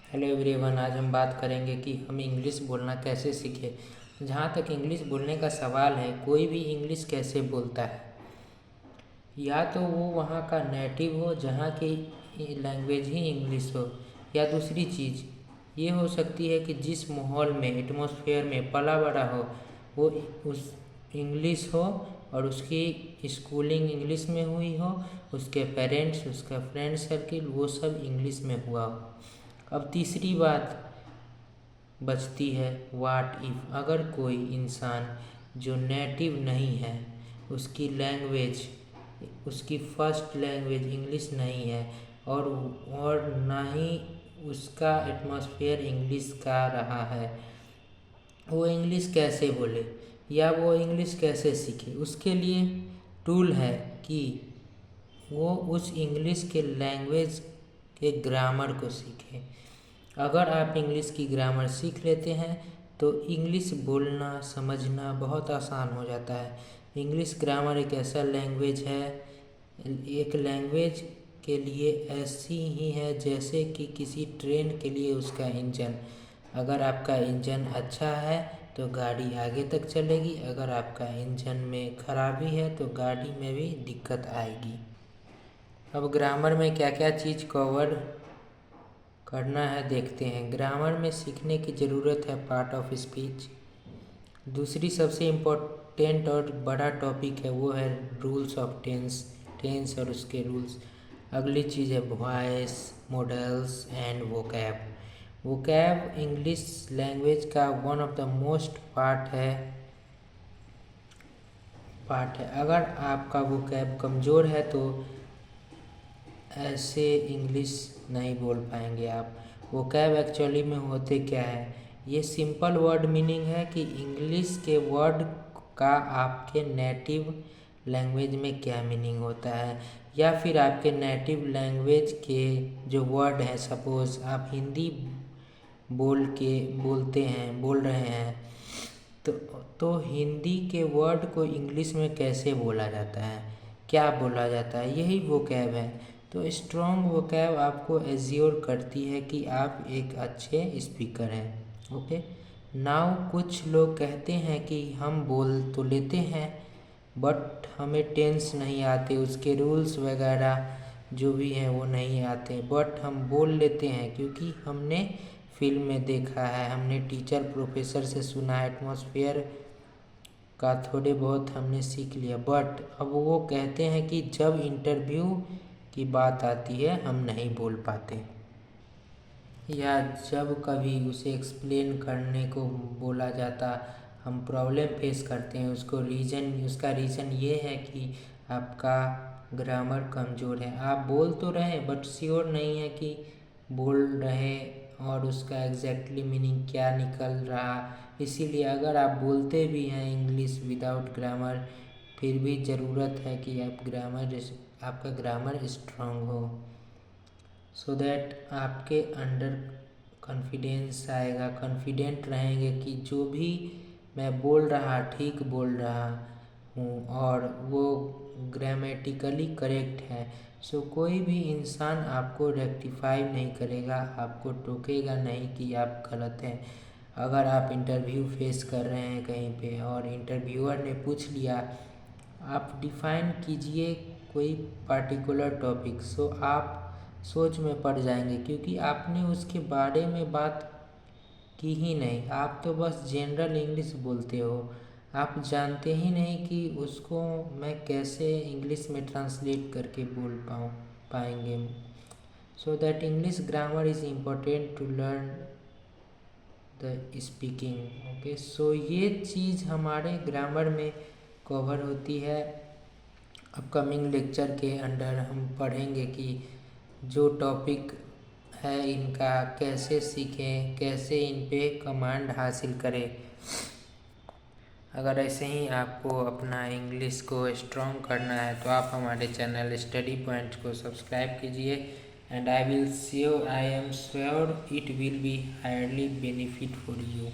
Hello everyone, आज हम बात करेंगे कि हम इंग्लिश बोलना कैसे सीखें। जहाँ तक इंग्लिश बोलने का सवाल है, कोई भी इंग्लिश कैसे बोलता है, या तो वो वहाँ का नेटिव हो जहाँ की लैंग्वेज ही इंग्लिश हो, या दूसरी चीज़ ये हो सकती है कि जिस माहौल में, एटमॉस्फेयर में पला बड़ा हो वो उस इंग्लिश हो और उसकी स्कूलिंग इंग्लिश में हुई हो, उसके पेरेंट्स, उसका फ्रेंड सर्किल वो सब इंग्लिश में हुआ हो। अब तीसरी बात बचती है, व्हाट इफ़, अगर कोई इंसान जो नेटिव नहीं है, उसकी लैंग्वेज, उसकी फर्स्ट लैंग्वेज इंग्लिश नहीं है और ना ही उसका एटमॉस्फेयर इंग्लिश का रहा है, वो इंग्लिश कैसे बोले या वो इंग्लिश कैसे सीखे। उसके लिए टूल है कि वो उस इंग्लिश के लैंग्वेज के ग्रामर को सीखे। अगर आप इंग्लिश की ग्रामर सीख लेते हैं तो इंग्लिश बोलना समझना बहुत आसान हो जाता है। इंग्लिश ग्रामर एक ऐसा लैंग्वेज है, एक लैंग्वेज के लिए ऐसी ही है जैसे कि किसी ट्रेन के लिए उसका इंजन। अगर आपका इंजन अच्छा है तो गाड़ी आगे तक चलेगी, अगर आपका इंजन में खराबी है तो गाड़ी में भी दिक्कत आएगी। अब ग्रामर में क्या क्या चीज़ कवर करना है देखते हैं। ग्रामर में सीखने की ज़रूरत है पार्ट ऑफ स्पीच। दूसरी सबसे इम्पोर्टेंट और बड़ा टॉपिक है वो है रूल्स ऑफ टेंस, टेंस और उसके रूल्स। अगली चीज़ है voice, models and vocab. Vocab English language का one of the most part है। अगर आपका वोकैब कमज़ोर है तो ऐसे इंग्लिश नहीं बोल पाएंगे आप। वोकैब एक्चुअली में होते क्या है, ये सिंपल वर्ड मीनिंग है कि इंग्लिश के वर्ड का आपके नेटिव लैंग्वेज में क्या मीनिंग होता है, या फिर आपके नेटिव लैंग्वेज के जो वर्ड हैं, सपोज़ आप हिंदी बोल रहे हैं तो हिंदी के वर्ड को इंग्लिश में कैसे बोला जाता है, क्या बोला जाता है, यही वोकैब है। तो स्ट्रॉन्ग वोकैब आपको एज्योर करती है कि आप एक अच्छे स्पीकर हैं। ओके, नाउ कुछ लोग कहते हैं कि हम बोल तो लेते हैं बट हमें टेंस नहीं आते, उसके रूल्स वगैरह जो भी हैं वो नहीं आते, बट हम बोल लेते हैं क्योंकि हमने फिल्म में देखा है, हमने टीचर प्रोफेसर से सुना, एटमॉस्फेयर का थोड़े बहुत हमने सीख लिया। बट अब वो कहते हैं कि जब इंटरव्यू की बात आती है हम नहीं बोल पाते, या जब कभी उसे एक्सप्लेन करने को बोला जाता हम प्रॉब्लम फेस करते हैं। उसका रीज़न ये है कि आपका ग्रामर कमज़ोर है। आप बोल तो रहे बट श्योर नहीं है कि बोल रहे और उसका एग्जैक्टली मीनिंग क्या निकल रहा। इसीलिए अगर आप बोलते भी हैं इंग्लिश विदाउट ग्रामर, फिर भी ज़रूरत है कि आपका ग्रामर स्ट्रांग हो, सो दैट आपके अंडर कॉन्फिडेंस आएगा, कॉन्फिडेंट रहेंगे कि जो भी मैं बोल रहा ठीक बोल रहा हूँ और वो ग्रामेटिकली करेक्ट है। सो कोई भी इंसान आपको रेक्टिफाई नहीं करेगा, आपको टोकेगा नहीं कि आप गलत हैं। अगर आप इंटरव्यू फेस कर रहे हैं कहीं पे और इंटरव्यूअर ने पूछ लिया, आप डिफ़ाइन कीजिए कोई पर्टिकुलर टॉपिक, सो आप सोच में पड़ जाएंगे क्योंकि आपने उसके बारे में बात की ही नहीं। आप तो बस जनरल इंग्लिश बोलते हो, आप जानते ही नहीं कि उसको मैं कैसे इंग्लिश में ट्रांसलेट करके बोल पाएंगे। So that English grammar is important to learn the speaking. Okay, so ये चीज़ हमारे ग्रामर में कवर होती है। अपकमिंग लेक्चर के अंडर हम पढ़ेंगे कि जो टॉपिक है इनका कैसे सीखें, कैसे इन पे कमांड हासिल करें। अगर ऐसे ही आपको अपना इंग्लिश को स्ट्रॉन्ग करना है तो आप हमारे चैनल स्टडी पॉइंट को सब्सक्राइब कीजिए, and I am sure it will be highly benefit for you.